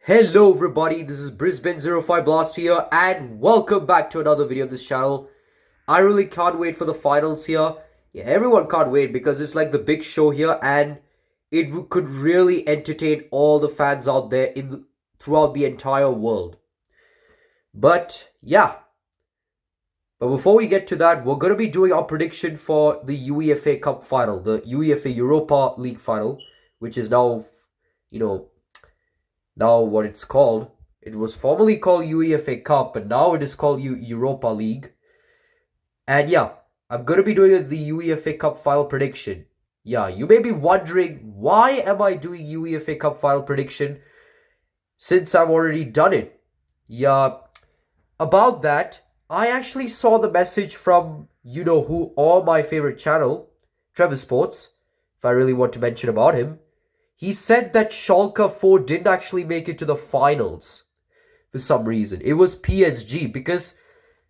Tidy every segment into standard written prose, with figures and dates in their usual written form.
Hello everybody, this is Brisbane05 Blast here and welcome back to another video of this channel. I really can't wait for the finals here. Yeah, everyone can't wait because it's like the big show here and it could really entertain all the fans out there throughout the entire world. But yeah, but before we get to that, we're going to be doing our prediction for the UEFA Cup final, the UEFA Europa League final, which is you know, now what it's called. It was formerly called UEFA Cup, but now it is called Europa League. And yeah, I'm going to be doing the UEFA Cup final prediction. Yeah, you may be wondering, why am I doing UEFA Cup final prediction since I've already done it? Yeah, about that, I actually saw the message from you-know-who on my favorite channel, Trevor Sports, if I really want to mention about him. He said that Schalke 4 didn't actually make it to the finals for some reason. It was PSG because,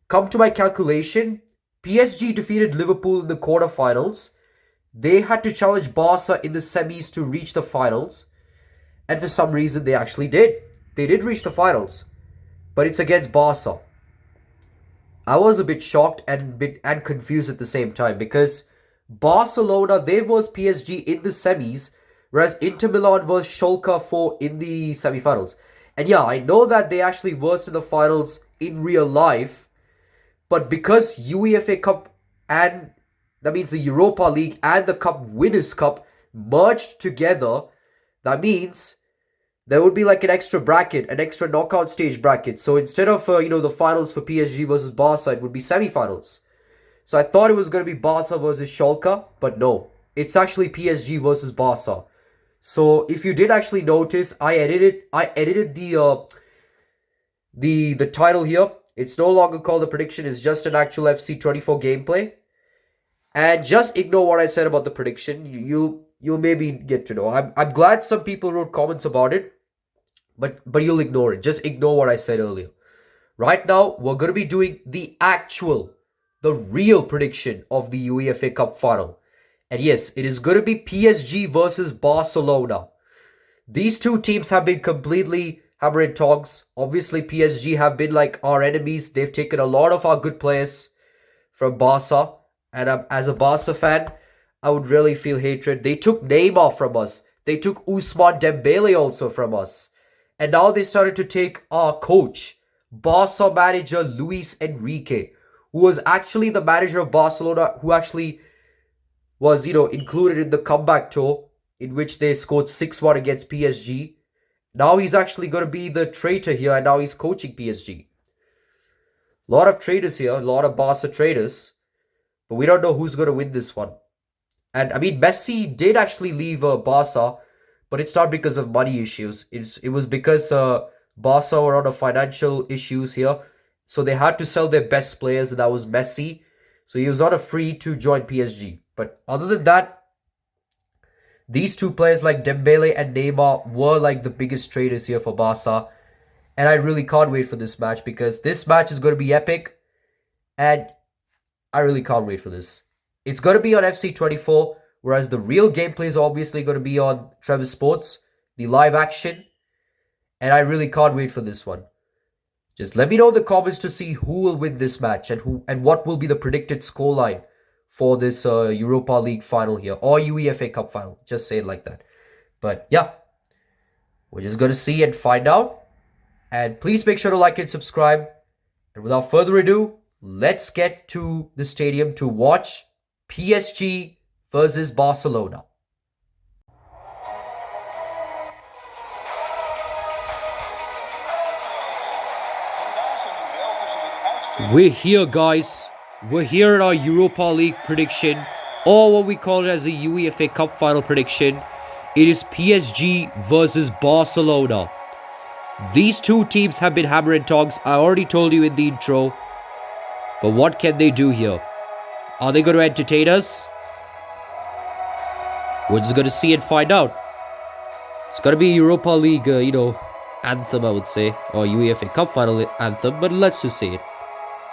come to my calculation, PSG defeated Liverpool in the quarterfinals. They had to challenge Barca in the semis to reach the finals. And for some reason, they actually did. They did reach the finals. But it's against Barca. I was a bit shocked and confused at the same time because Barcelona, they was PSG in the semis, whereas Inter Milan was Schalke 4 in the semifinals. And yeah, I know that they actually versed in the finals in real life, but because UEFA Cup and that means the Europa League and the Cup Winners' Cup merged together, that means there would be like an extra bracket, an extra knockout stage bracket. So instead of the finals for PSG versus Barca, it would be semifinals. So I thought it was going to be Barca versus Schalke, but no, it's actually PSG versus Barca. So if you did actually notice, I edited the title here. It's no longer called a prediction, it's just an actual FC24 gameplay. And just ignore what I said about the prediction. You'll maybe get to know. I'm glad some people wrote comments about it, but you'll ignore it. Just ignore what I said earlier. Right now, we're going to be doing the real prediction of the UEFA Cup final. And yes, it is going to be PSG versus Barcelona. These two teams have been completely hammer and tongs. Obviously, PSG have been like our enemies. They've taken a lot of our good players from Barca. And as a Barca fan, I would really feel hatred. They took Neymar from us. They took Ousmane Dembele also from us. And now they started to take our coach, Barca manager Luis Enrique, who was actually the manager of Barcelona, who actually was, included in the comeback tour in which they scored 6-1 against PSG. Now he's actually going to be the traitor here, and now he's coaching PSG. A lot of traitors here, a lot of Barca traitors, but we don't know who's going to win this one. And I mean, Messi did actually leave Barca, but it's not because of money issues. It was because Barca were on a financial issues here. So they had to sell their best players, and that was Messi. So he was not a free to join PSG. But other than that, these two players like Dembele and Neymar were like the biggest traders here for Barca. And I really can't wait for this match because this match is going to be epic. And I really can't wait for this. It's going to be on FC24, whereas the real gameplay is obviously going to be on Trevor Sports, the live action. And I really can't wait for this one. Just let me know in the comments to see who will win this match and what will be the predicted scoreline for this Europa League final here, or UEFA Cup final. Just say it like that. But yeah, we're just going to see and find out. And please make sure to like and subscribe. And without further ado, let's get to the stadium to watch PSG versus Barcelona. We're here, guys. We're here at our Europa League prediction, or what we call it as a UEFA Cup final prediction. It is PSG versus Barcelona. These two teams have been hammer and tongs. I already told you in the intro. But what can they do here? Are they going to entertain us? We're just going to see and find out. It's going to be a Europa League, anthem, I would say. Or UEFA Cup final anthem. But let's just say it.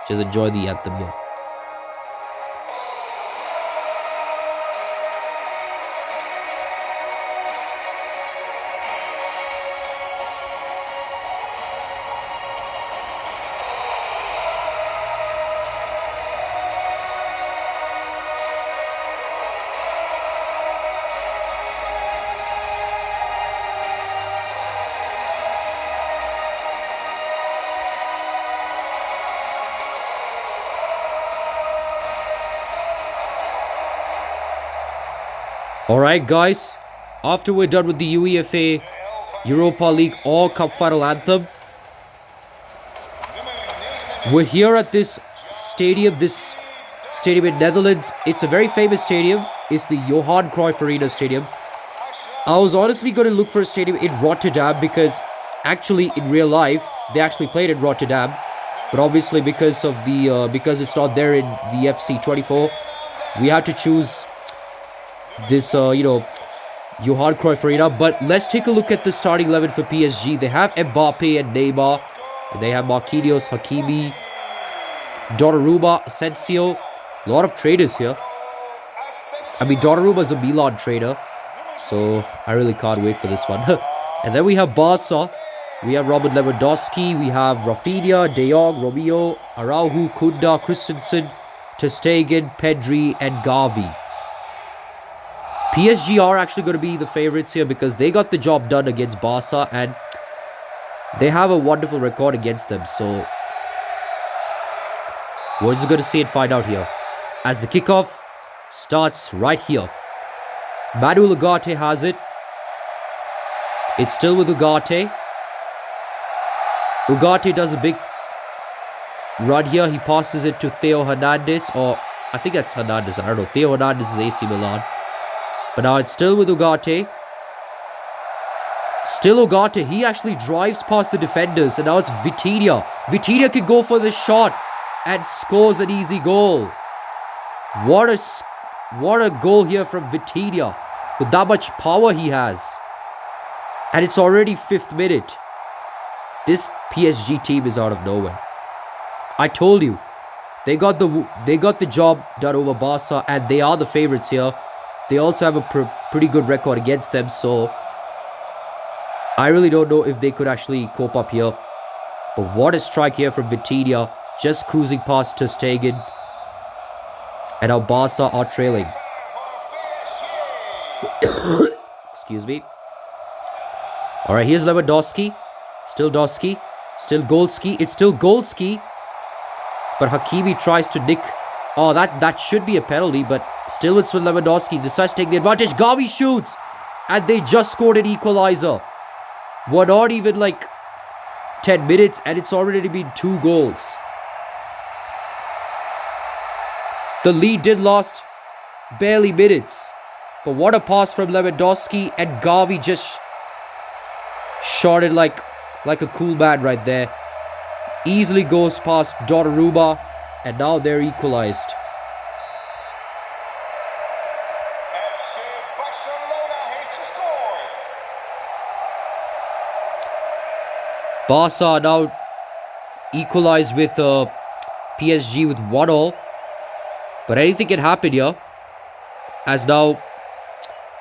Just enjoy the anthem here. Alright guys, after we're done with the UEFA Europa League or Cup Final Anthem, we're here at this stadium in Netherlands. It's a very famous stadium. It's the Johan Cruyff Arena stadium. I was honestly going to look for a stadium in Rotterdam because actually in real life they actually played in Rotterdam, but obviously because it's not there in the FC 24, we had to choose this Johan Cruyff Arena. But let's take a look at the starting 11 for PSG. They have Mbappe and Neymar. They have Marquinhos, Hakimi, Donnarumma, Asensio. A lot of traders here. I mean, Donnarumma is a Milan trader, so I really can't wait for this one. And then we have Barca. We have Robert Lewandowski. We have Rafinha, De Jong, Romeo, Araujo, Kunda, Christensen, ter Stegen, Pedri, and Gavi. PSG are actually going to be the favorites here because they got the job done against Barca and they have a wonderful record against them. So we're just going to see and find out here as the kickoff starts right here. Manuel Ugarte has it. It's still with Ugarte. Ugarte does a big run here. He passes it to Theo Hernandez, or I think that's Hernandez. I don't know. Theo Hernandez is AC Milan. But now it's still with Ugarte. Still Ugarte. He actually drives past the defenders. And now it's Vitinha. Vitinha can go for the shot and scores an easy goal. What a goal here from Vitinha. With that much power he has. And it's already 5th minute. This PSG team is out of nowhere. I told you. They got the job done over Barca and they are the favorites here. They also have a pretty good record against them, so I really don't know if they could actually cope up here. But what a strike here from Vitinha, just cruising past ter Stegen. And now Barca are trailing. Excuse me. Alright, here's Lewandowski. Still Doski. Still Golski. It's still Golski. But Hakimi tries to nick. Oh, that should be a penalty, but still it's with Lewandowski. Decides to take the advantage. Gavi shoots. And they just scored an equalizer. We're not even like 10 minutes and it's already been 2 goals. The lead did last barely minutes. But what a pass from Lewandowski, and Gavi just shot it like a cool man right there. Easily goes past Donnarumma, and now they're equalized. Barca now equalized with PSG with 1-1. But anything can happen here. As now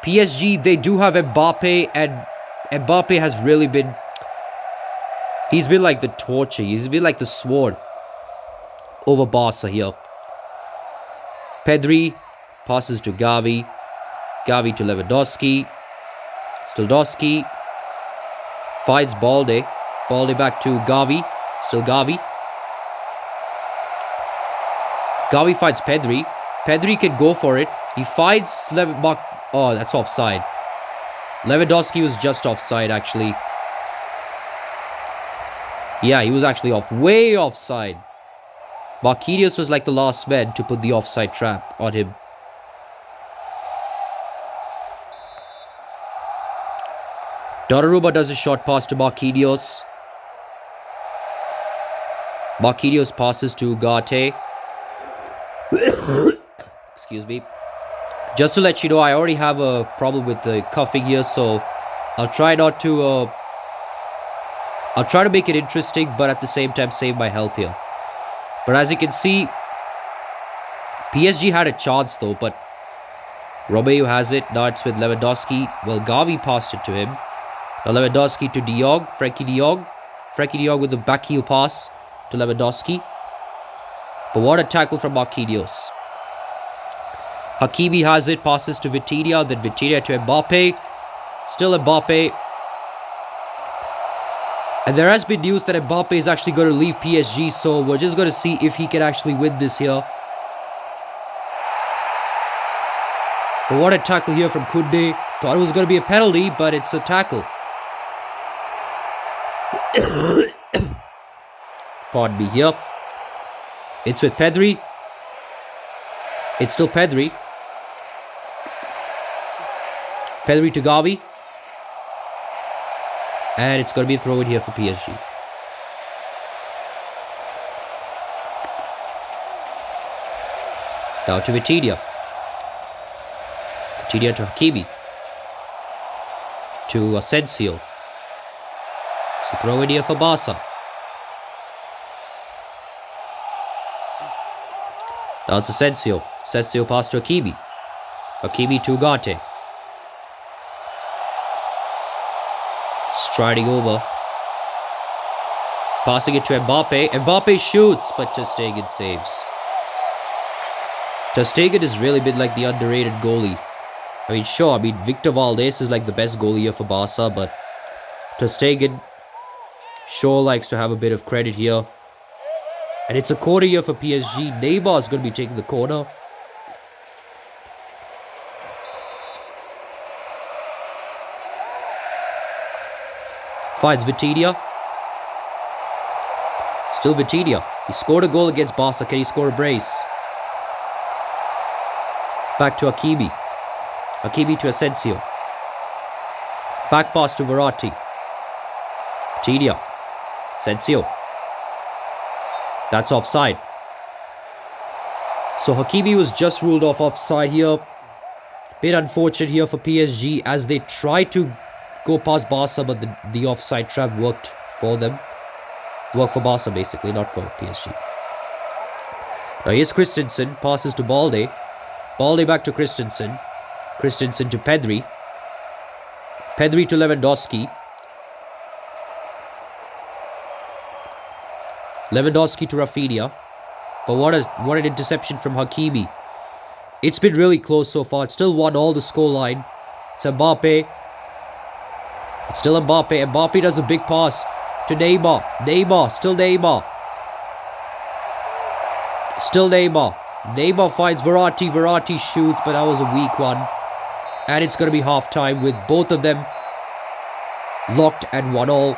PSG, they do have Mbappe, and Mbappe has really been... He's been like the torture. He's been like the sword over Barca here. Pedri passes to Gavi. Gavi to Lewandowski. Still Doski. Finds Balde. Balde back to Gavi. Still Gavi. Gavi finds Pedri. Pedri can go for it. He finds Oh, that's offside. Lewandowski was just offside, actually. Yeah, he was actually way offside. Marquinhos was like the last man to put the offside trap on him. Donnarumma does a short pass to Marquinhos. Marquinhos passes to Ugarte. Excuse me. Just to let you know, I already have a problem with the cuffing here, so I'll try not to... I'll try to make it interesting, but at the same time save my health here. But as you can see, PSG had a chance though, but Romeo has it. Now it's with Lewandowski. Well, Gavi passed it to him. Now Lewandowski to De Jong. Frankie De Jong. Frankie De Jong with the back heel pass to Lewandowski. But what a tackle from Marquinhos. Hakimi has it. Passes to Vitinha. Then Vitinha to Mbappe. Still Mbappe. And there has been news that Mbappe is actually going to leave PSG, so we're just going to see if he can actually win this here. But what a tackle here from Kunde. Thought it was going to be a penalty, but it's a tackle. Pardon me here. It's with Pedri. It's still Pedri. Pedri to Gavi. And it's going to be a throw in here for PSG. Down to Vitinha. Vitinha to Hakimi. To Asensio. So throw in here for Barca. Now it's Asensio. Asensio pass to Hakimi. Hakimi to Ugarte. Striding over. Passing it to Mbappe. Mbappe shoots, but Ter Stegen saves. Ter Stegen has really been like the underrated goalie. I mean, sure, Victor Valdés is like the best goalie here for Barca, but Ter Stegen sure likes to have a bit of credit here. And it's a corner here for PSG. Neymar is going to be taking the corner. Finds Vitinha. Still Vitinha. He scored a goal against Barca. Can he score a brace? Back to Hakimi. Hakimi to Asensio. Back pass to Verratti. Vitinha. Asensio. That's offside. So Hakimi was just ruled off offside here. Bit unfortunate here for PSG as they tried to go past Barca, but the offside trap worked for them. Worked for Barca basically, not for PSG. Now here's Christensen, passes to Balde. Balde back to Christensen. Christensen to Pedri. Pedri to Lewandowski. Lewandowski to Rafinha. But what an interception from Hakimi. It's been really close so far. It's still 1-1 the scoreline. It's Mbappe. It's still Mbappe. Mbappe does a big pass to Neymar. Neymar. Still Neymar. Still Neymar. Neymar finds Verratti. Verratti shoots, but that was a weak one. And it's going to be half-time with both of them locked at 1-1.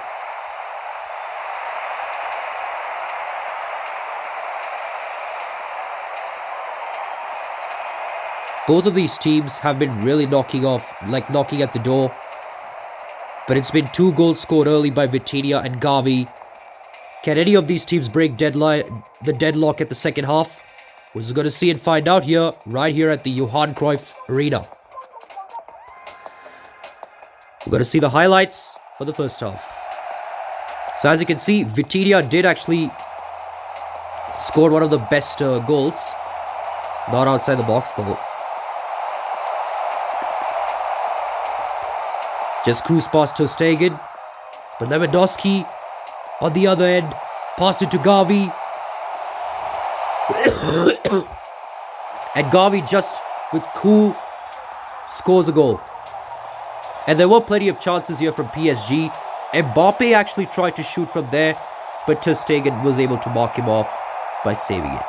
Both of these teams have been really knocking at the door. But it's been 2 goals scored early by Vitinha and Gavi. Can any of these teams break the deadlock at the second half? We're going to see and find out here, right here at the Johan Cruyff Arena. We're going to see the highlights for the first half. So as you can see, Vitinha did actually score one of the best goals. Not outside the box though. Just cruise past Ter Stegen. But Lewandowski on the other end. Pass it to Gavi. And Gavi just with cool scores a goal. And there were plenty of chances here from PSG. Mbappe actually tried to shoot from there, but Ter Stegen was able to mark him off by saving it.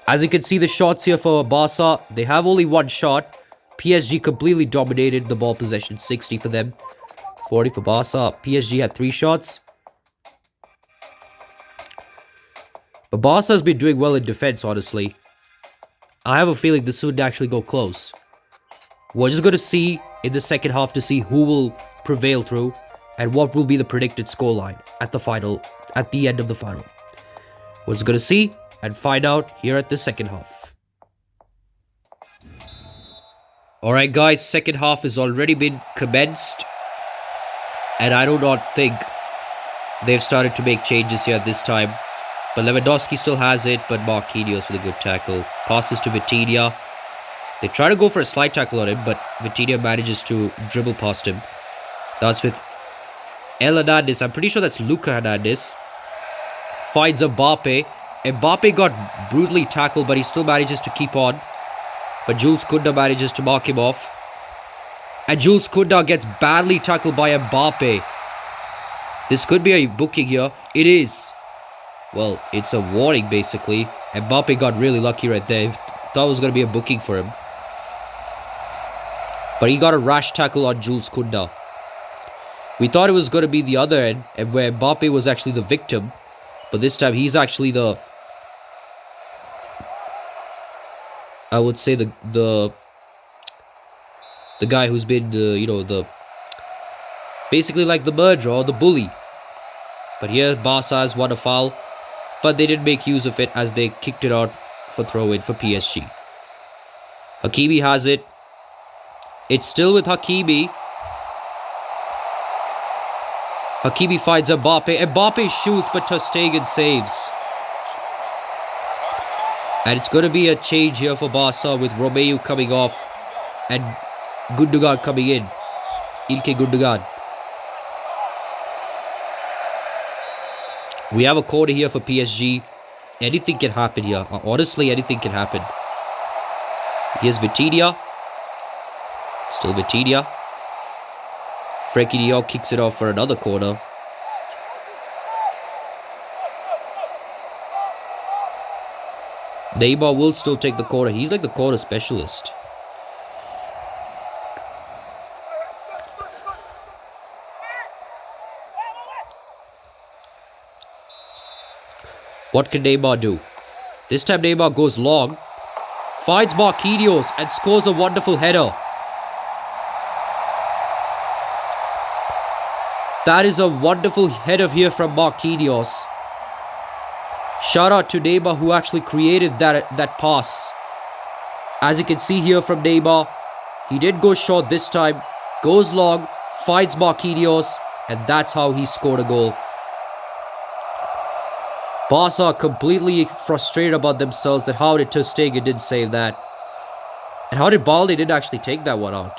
As you can see, the shots here for Barca, they have only one shot. PSG completely dominated the ball possession, 60 for them, 40 for Barca. PSG had 3 shots. But Barca has been doing well in defense, honestly. I have a feeling this would actually go close. We're just going to see in the second half to see who will prevail through and what will be the predicted scoreline at the end of the final. We're just going to see and find out here at the second half. Alright guys, second half has already been commenced. And I do not think they've started to make changes here at this time. But Lewandowski still has it, but Marquinhos with a good tackle. Passes to Vitinha. They try to go for a slide tackle on him, but Vitinha manages to dribble past him. That's with El Hernandez. I'm pretty sure that's Luka Hernandez. Finds Mbappe. Mbappe got brutally tackled, but he still manages to keep on. But Jules Koundé manages to mark him off. And Jules Koundé gets badly tackled by Mbappe. This could be a booking here. It is. Well, it's a warning basically. Mbappe got really lucky right there. Thought Thought it was going to be a booking for him. But he got a rash tackle on Jules Koundé. We thought it was going to be the other end, and where Mbappe was actually the victim. But this time he's actually the... I would say the guy who's been, basically like the murderer or the bully. But here Barca has won a foul. But they didn't make use of it as they kicked it out for throw-in for PSG. Hakimi has it. It's still with Hakimi. Hakimi finds Mbappe. Mbappe shoots, but ter Stegen saves. And it's going to be a change here for Barca with Romeu coming off and Gundogan coming in. Ilkay Gundogan. We have a corner here for PSG. Anything can happen here. Honestly, anything can happen. Here's Vitinha. Still Vitinha. Frenkie de Jong kicks it off for another corner. Neymar will still take the corner. He's like the corner specialist. What can Neymar do? This time Neymar goes long. Finds Marquinhos and scores a wonderful header. That is a wonderful header here from Marquinhos. Shout out to Neymar who actually created that pass. As you can see here from Neymar, he did go short this time. Goes long, finds Marquinhos, and that's how he scored a goal. Barca are completely frustrated about themselves that how did ter Stegen didn't save that. And how did Balde didn't actually take that one out.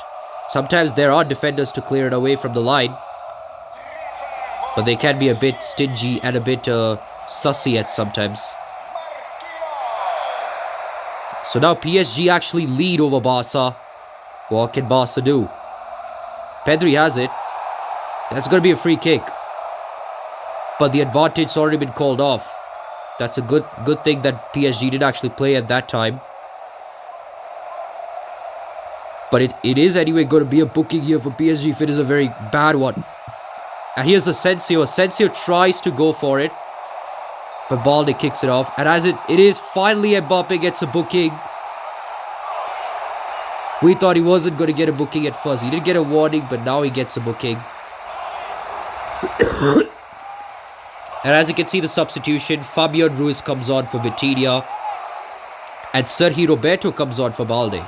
Sometimes there are defenders to clear it away from the line. But they can be a bit stingy and a bit sussy at sometimes. So now PSG actually lead over Barca. What can Barca do? Pedri has it. That's going to be a free kick. But the advantage's already been called off. That's a good thing that PSG did actually play at that time. But it is anyway going to be a booking here for PSG if it is a very bad one. And here's Asensio. Asensio tries to go for it. But Balde kicks it off. And as it is finally Mbappe gets a booking. We thought he wasn't going to get a booking at first. He did get a warning, but now he gets a booking. And as you can see the substitution, Fabian Ruiz comes on for Vitinha. And Sergi Roberto comes on for Balde.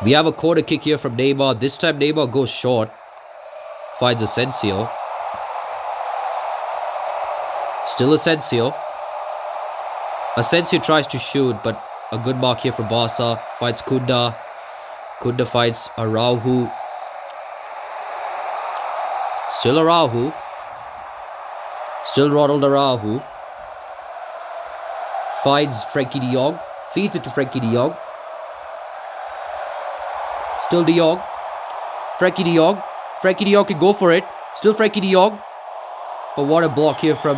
We have a corner kick here from Neymar. This time Neymar goes short. Finds Asensio. Still Asensio. Asensio tries to shoot, but a good mark here from Barca. Finds Koundé. Koundé finds Araujo. Still Araujo. Still Ronald Araujo. Finds Frenkie de Jong. Feeds it to Frenkie de Jong. Still de Jong. Frenkie de Jong. Frenkie de Jong can go for it. Still Frenkie de Jong. But what a block here from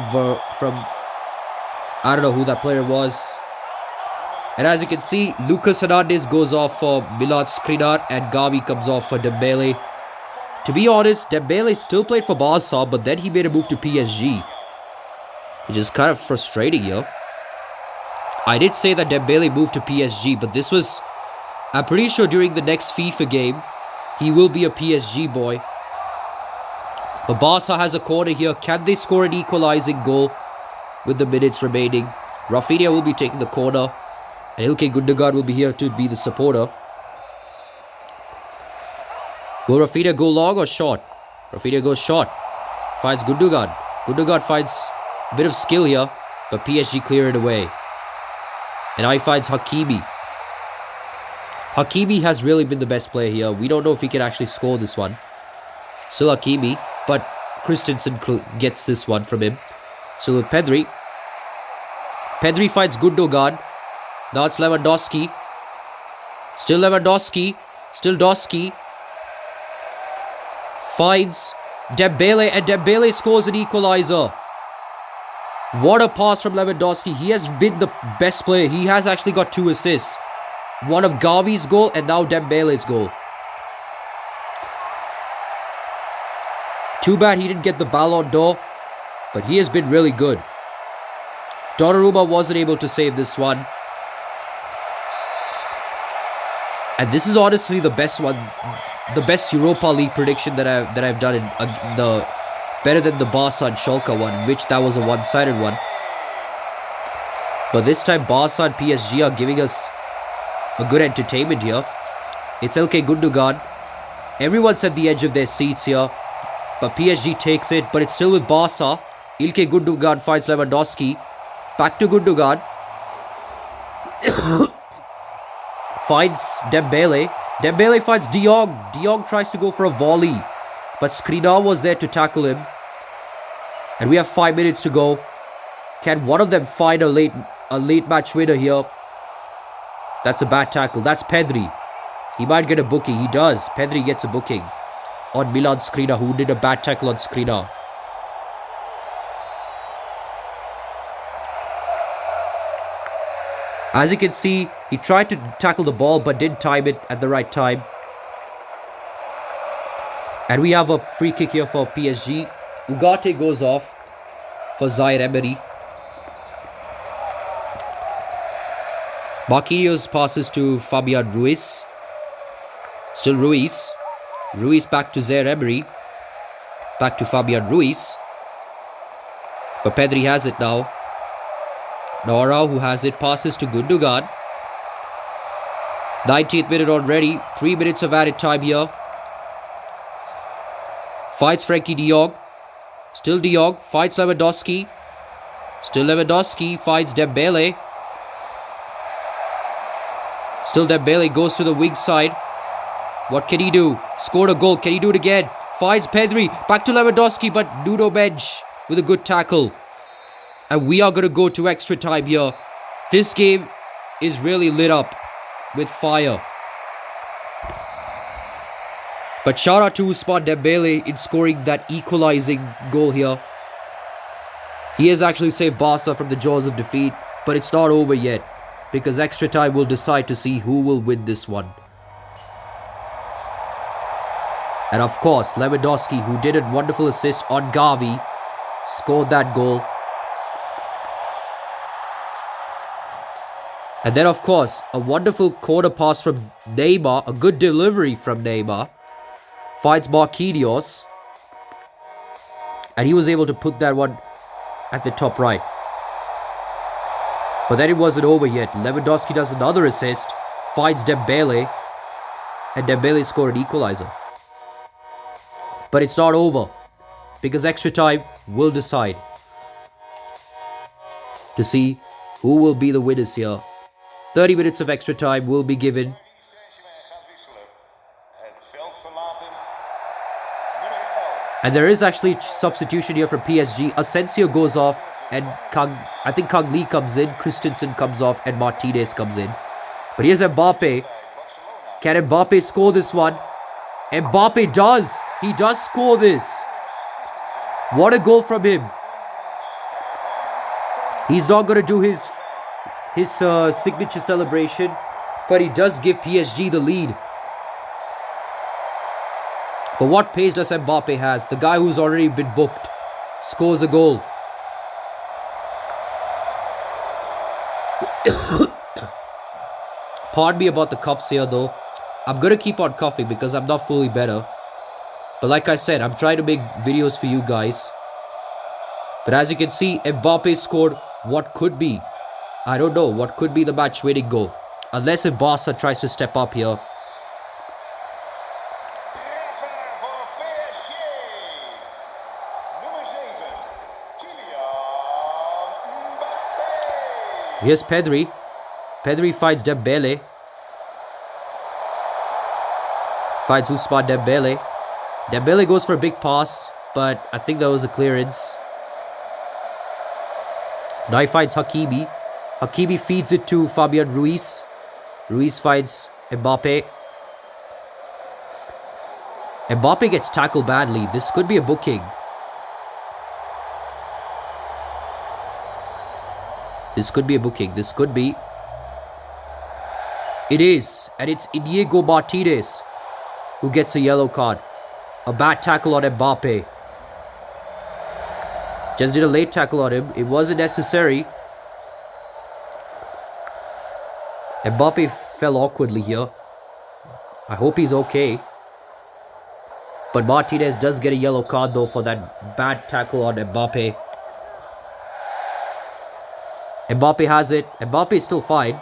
I don't know who that player was. And as you can see, Lucas Hernandez goes off for Milan Skriniar and Gavi comes off for Dembele. To be honest, Dembele still played for Barca, but then he made a move to PSG. Which is kind of frustrating here. I did say that Dembele moved to PSG, but this was... I'm pretty sure during the next FIFA game, he will be a PSG boy. But Barca has a corner here. Can they score an equalizing goal with the minutes remaining? Rafinha will be taking the corner. And Ilkay Gundogan will be here to be the supporter. Will Rafinha go long or short? Rafinha goes short. Finds Gundogan. Gundogan finds a bit of skill here. But PSG clear it away. And now he finds Hakimi. Hakimi has really been the best player here. We don't know if he can actually score this one. Still Hakimi. But Christensen gets this one from him. So with Pedri. Pedri finds Gundogan. Now it's Lewandowski. Still Lewandowski. Still Doski. Finds Dembele. And Dembele scores an equalizer. What a pass from Lewandowski. He has been the best player. He has actually got 2 assists. One of Gavi's goal and now Dembele's goal. Too bad he didn't get the Ballon d'Or, but he has been really good. Donnarumma wasn't able to save this one. And this is honestly the best one, the best Europa League prediction that I've done in the better than the Barca and Schalke one, which that was a one-sided one. But this time Barca and PSG are giving us a good entertainment here. It's Ilkay Gundogan. Everyone's at the edge of their seats here, but PSG takes it. But it's still with Barca. Ilkay Gundogan finds Lewandowski. Back to Gundogan. Finds Dembele. Dembele finds De Jong. De Jong tries to go for a volley, but Skriniar was there to tackle him. And we have 5 minutes to go. Can one of them find a late match winner here? That's a bad tackle. That's Pedri. He might get a booking. He does. Pedri gets a booking on Milan Skriniar, who did a bad tackle on Skriniar. As you can see, he tried to tackle the ball but didn't time it at the right time. And we have a free kick here for PSG. Ugarte goes off for Zaire-Emery. Marquinhos passes to Fabian Ruiz. Still Ruiz. Ruiz back to Zaire-Emery. Back to Fabian Ruiz. But Pedri has it now. Nora, who has it, passes to Gundogan. 19th minute already. 3 minutes of added time here. Fights Frenkie de Jong. Still de Jong. Fights Lewandowski. Still Lewandowski. Finds Dembele. Still Dembele goes to the wing side. What can he do? Scored a goal. Can he do it again? Finds Pedri. Back to Lewandowski, but Nuno Mendes with a good tackle. And we are going to go to extra time here. This game is really lit up with fire. But shout out to Ousmane Dembele in scoring that equalizing goal here. He has actually saved Barca from the jaws of defeat. But it's not over yet, because extra time will decide to see who will win this one. And of course, Lewandowski, who did a wonderful assist on Gavi, scored that goal. And then, of course, a wonderful corner pass from Neymar. A good delivery from Neymar. Finds Marquinhos. And he was able to put that one at the top right. But then it wasn't over yet. Lewandowski does another assist. Finds Dembele. And Dembele scored an equalizer. But it's not over, because extra time will decide to see who will be the winners here. 30 minutes of extra time will be given. And there is actually substitution here from PSG. Asensio goes off and I think Kang Lee comes in. Christensen comes off and Martinez comes in. But here's Mbappe. Can Mbappe score this one? Mbappe does. He does score this. What a goal from him. He's not going to do his signature celebration, but he does give PSG the lead. But what pace does Mbappe has? The guy who's already been booked scores a goal. Pardon me about the cups here though. I'm going to keep on coughing because I'm not fully better. But like I said, I'm trying to make videos for you guys. But as you can see, Mbappe scored what could be, I don't know, what could be the match-winning goal. Unless if Barca tries to step up here. Here's Pedri. Pedri finds Dembele. Finds Ousmane Dembele. Dembele goes for a big pass, but I think that was a clearance. Now he finds Hakimi. Hakimi feeds it to Fabian Ruiz. Ruiz finds Mbappe. Mbappe gets tackled badly. This could be a booking. This could be a booking. This could be. It is. And it's Inigo Martinez who gets a yellow card. A bad tackle on Mbappe. Just did a late tackle on him. It wasn't necessary. Mbappe fell awkwardly here. I hope he's okay. But Martinez does get a yellow card though for that bad tackle on Mbappe. Mbappe has it. Mbappe is still fine.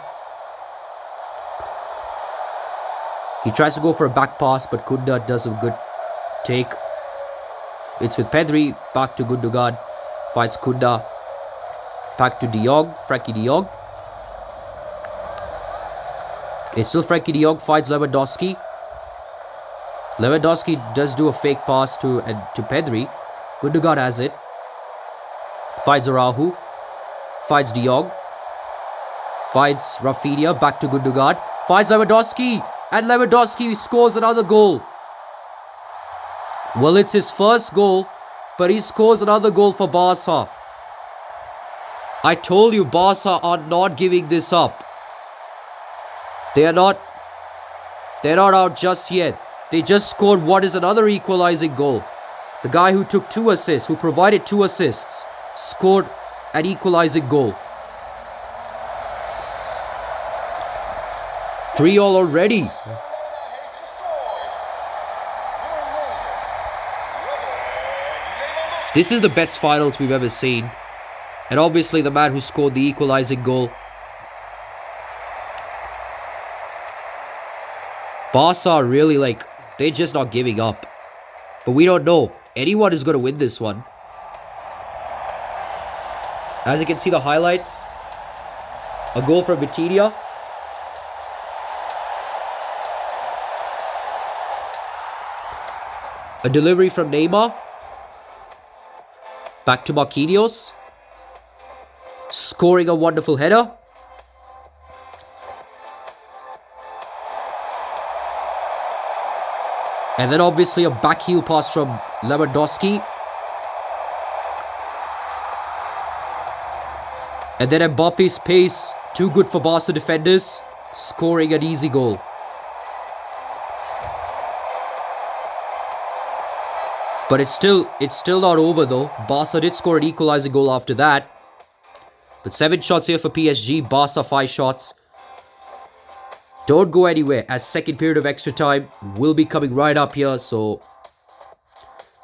He tries to go for a back pass, but Kunda does a good take. It's with Pedri. Back to Gundogan. Fights Kunda. Back to De Jong. Frankie De Jong. It's still Frankie De Jong. Fights Lewandowski. Lewandowski does do a fake pass to Pedri. Gundogan has it. Fights Araujo. Fights De Jong. Fights Rafinha. Back to Gundogan. Fights Lewandowski. And Lewandowski scores another goal. Well, it's his first goal, but he scores another goal for Barca. I told you, Barca are not giving this up. They're not out just yet. They just scored what is another equalizing goal. The guy who took 2 assists, who provided 2 assists, scored an equalizing goal. 3-all already. This is the best finals we've ever seen. And obviously the man who scored the equalizing goal. Barca are really they're just not giving up. But we don't know. Anyone is going to win this one. As you can see the highlights. A goal from Vitinha. A delivery from Neymar. Back to Marquinhos. Scoring a wonderful header. And then obviously a back heel pass from Lewandowski. And then Mbappe's pace. Too good for Barca defenders. Scoring an easy goal. But it's still not over though. Barca did score an equalizing goal after that. But 7 shots here for PSG. Barca 5 shots. Don't go anywhere as second period of extra time will be coming right up here. So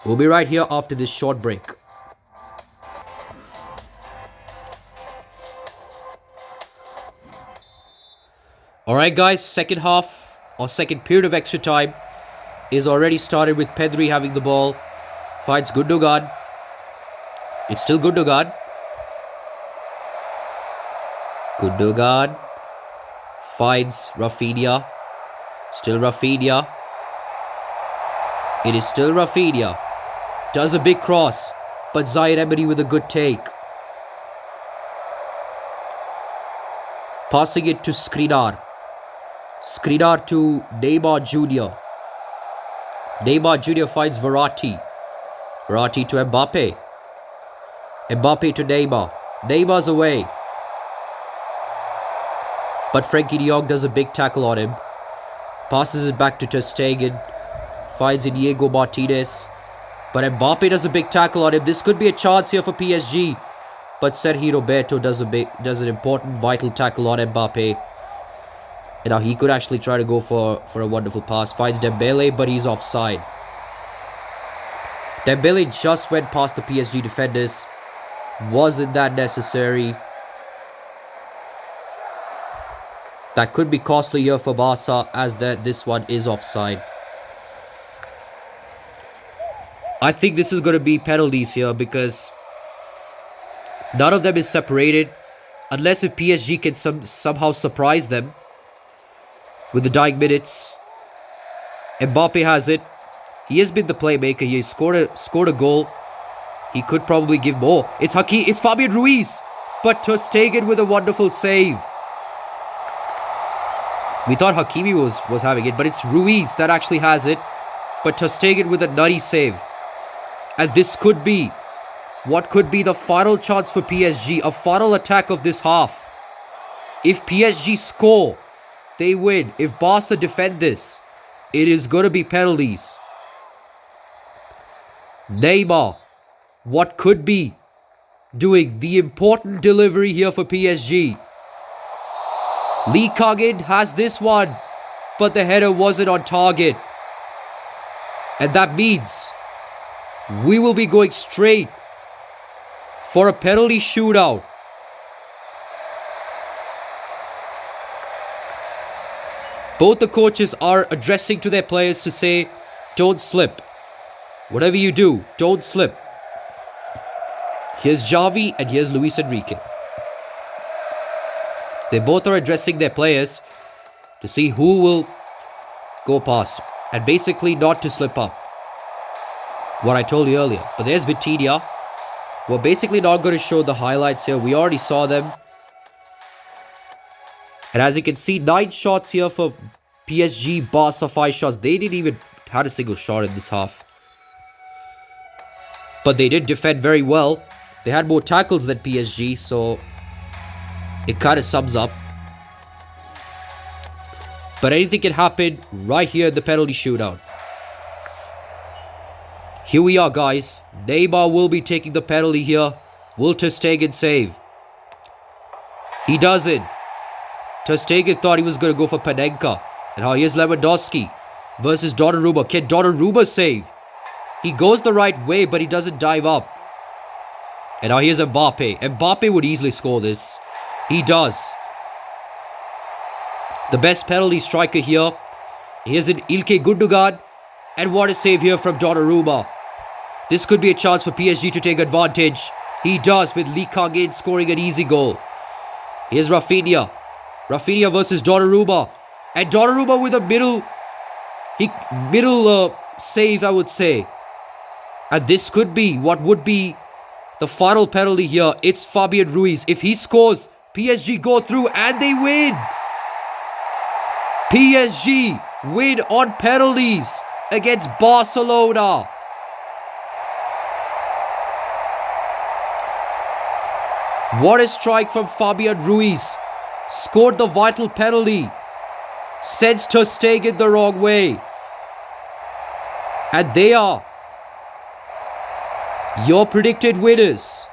we'll be right here after this short break. Alright guys, second half or second period of extra time is already started with Pedri having the ball. Fights Gundogan. It's still Gundogan. Gundogan. Finds Rafinha. Still Rafinha. It is still Rafinha. Does a big cross. But Zaire Emery with a good take. Passing it to Skriniar. Skriniar to Neymar Jr. Neymar Jr. finds Verratti. Verratti to Mbappe. Mbappe to Neymar. Neymar's away. But Frankie de Jong does a big tackle on him. Passes it back to Ter Stegen. Finds Inigo Martinez. But Mbappe does a big tackle on him. This could be a chance here for PSG. But Sergio Roberto does an important vital tackle on Mbappe. And now he could actually try to go for a wonderful pass. Finds Dembele, but he's offside. Dembele just went past the PSG defenders. Wasn't that necessary? That could be costly here for Barca as this one is offside. I think this is going to be penalties here because none of them is separated. Unless if PSG can somehow surprise them with the dying minutes. Mbappe has it. He has been the playmaker. He scored a goal. He could probably give more. It's Fabian Ruiz. But Ter Stegen with a wonderful save. We thought Hakimi was having it, but it's Ruiz that actually has it. But Ter Stegen with a nutty save. And this could be what could be the final chance for PSG, a final attack of this half. If PSG score, they win. If Barca defend this, it is going to be penalties. Neymar, what could be doing the important delivery here for PSG. Lee Kang-in has this one, but the header wasn't on target. And that means we will be going straight for a penalty shootout. Both the coaches are addressing to their players to say, don't slip. Whatever you do, don't slip. Here's Xavi and here's Luis Enrique. They both are addressing their players to see who will go past and basically not to slip up. What I told you earlier. But there's Vitinha. We're basically not going to show the highlights here. We already saw them. And as you can see, 9 shots here for PSG. Barca 5 shots. They didn't even have a single shot in this half. But they did defend very well. They had more tackles than PSG, so it kind of sums up. But anything can happen right here in the penalty shootout. Here we are, guys. Neymar will be taking the penalty here. Will Ter Stegen save? He doesn't. Ter Stegen thought he was going to go for Panenka. And now here's Lewandowski versus Donnarumma. Can Donnarumma save? He goes the right way, but he doesn't dive up. And now here's Mbappe. Mbappe would easily score this. He does. The best penalty striker here. Here's an Ilkay Gundogan. And what a save here from Donnarumma. This could be a chance for PSG to take advantage. He does, with Lee Kang-in scoring an easy goal. Here's Rafinha. Rafinha versus Donnarumma. And Donnarumma with a middle save, I would say. And this could be what would be the final penalty here. It's Fabian Ruiz. If he scores, PSG go through and they win. PSG win on penalties against Barcelona. What a strike from Fabian Ruiz. Scored the vital penalty. Sends Ter Stegen the wrong way. And they are your predicted winners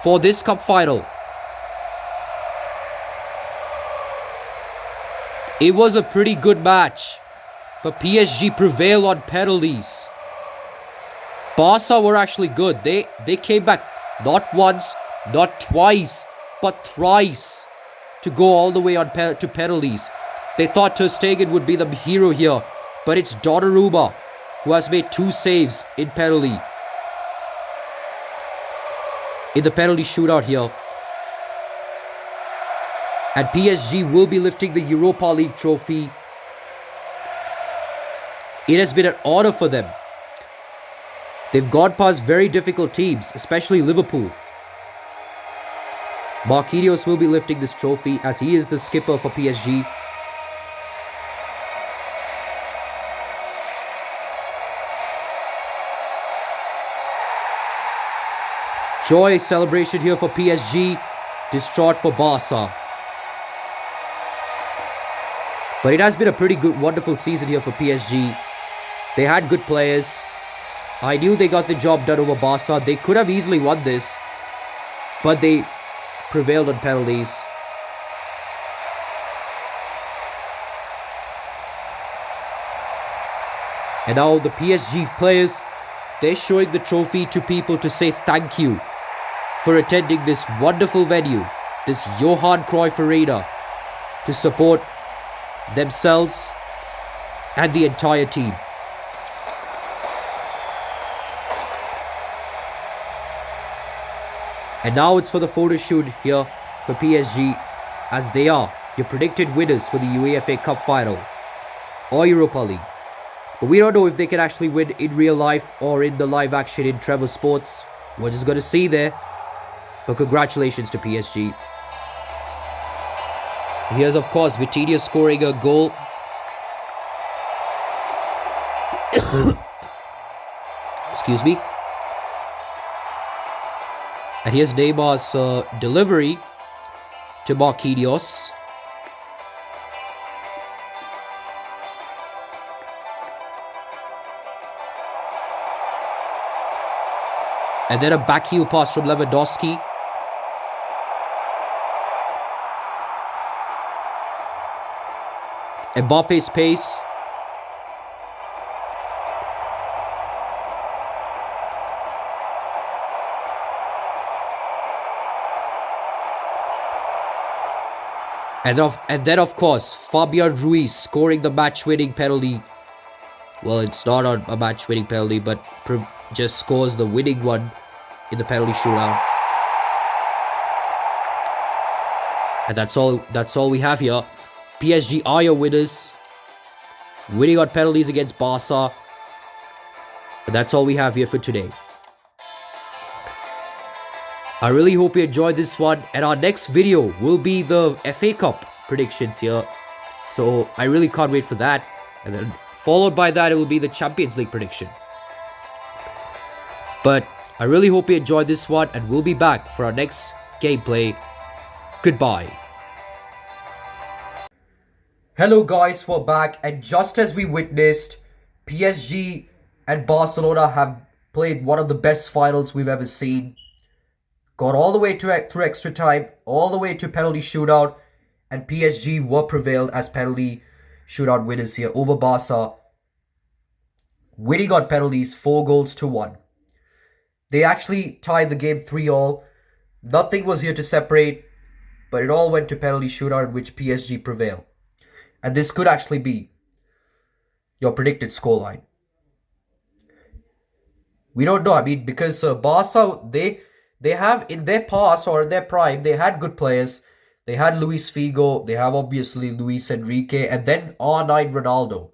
for this cup final. It was a pretty good match, but PSG prevailed on penalties. Barca were actually good. They came back not once, not twice, but thrice to go all the way on to penalties. They thought Ter Stegen would be the hero here, but it's Donnarumma who has made 2 saves in penalty. In the penalty shootout here. And PSG will be lifting the Europa League trophy. It has been an honor for them. They've gone past very difficult teams, especially Liverpool. Marquinhos will be lifting this trophy as he is the skipper for PSG. Joy celebration here for PSG, distraught for Barca. But it has been a pretty good, wonderful season here for PSG. They had good players. I knew they got the job done over Barca. They could have easily won this, but they prevailed on penalties. And now the PSG players, they're showing the trophy to people to say thank you for attending this wonderful venue, this Johan Cruyff Arena, to support themselves and the entire team. And now it's for the photo shoot here for PSG, as they are your predicted winners for the UEFA Cup Final or Europa League. But we don't know if they can actually win in real life or in the live action in Trevor Sports. We're just going to see there. But congratulations to PSG. Here's, of course, Vitinha scoring a goal. Excuse me. And here's Neymar's delivery to Marquinhos. And then a backheel pass from Lewandowski. Mbappe's pace. And then, of course, Fabian Ruiz scoring the match-winning penalty. Well, it's not a match-winning penalty, but just scores the winning one in the penalty shootout. And that's all we have here. PSG are your winners. Winning on penalties against Barca. But that's all we have here for today. I really hope you enjoyed this one, and our next video will be the FA Cup predictions here. So I really can't wait for that. And then followed by that, it will be the Champions League prediction. But I really hope you enjoyed this one, and we'll be back for our next gameplay. Goodbye. Hello guys, we're back, and just as we witnessed, PSG and Barcelona have played one of the best finals we've ever seen. Got all the way through extra time, all the way to penalty shootout, and PSG were prevailed as penalty shootout winners here over Barca, winning on penalties 4-1. They actually tied the game 3-3. Nothing was here to separate, but it all went to penalty shootout in which PSG prevailed. And this could actually be your predicted scoreline. We don't know. I mean, because Barca, they have in their past or in their prime, they had good players. They had Luis Figo. They have obviously Luis Enrique. And then R9 Ronaldo.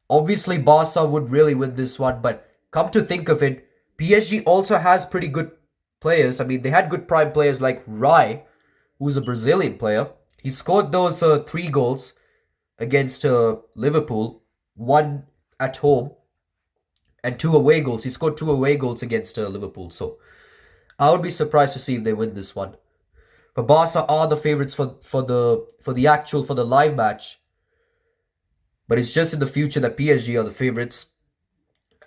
Obviously, Barca would really win this one. But come to think of it, PSG also has pretty good players. I mean, they had good prime players like Rai, who's a Brazilian player. He scored those 3 goals against Liverpool, 1 at home, and 2 away goals. He scored 2 away goals against Liverpool. So I would be surprised to see if they win this one. But Barca are the favorites for the live match. But it's just in the future that PSG are the favorites.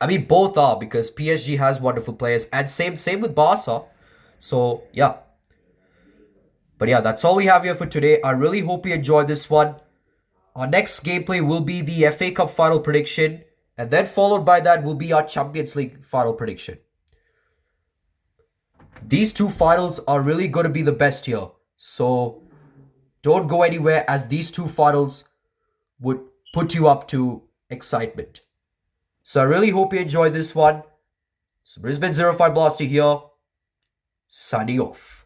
I mean, both are, because PSG has wonderful players, and same with Barca. So yeah. But yeah, that's all we have here for today. I really hope you enjoyed this one. Our next gameplay will be the FA Cup final prediction. And then followed by that will be our Champions League final prediction. These 2 finals are really going to be the best here. So don't go anywhere, as these 2 finals would put you up to excitement. So I really hope you enjoyed this one. So Brisbane 05 Blaster here, signing off.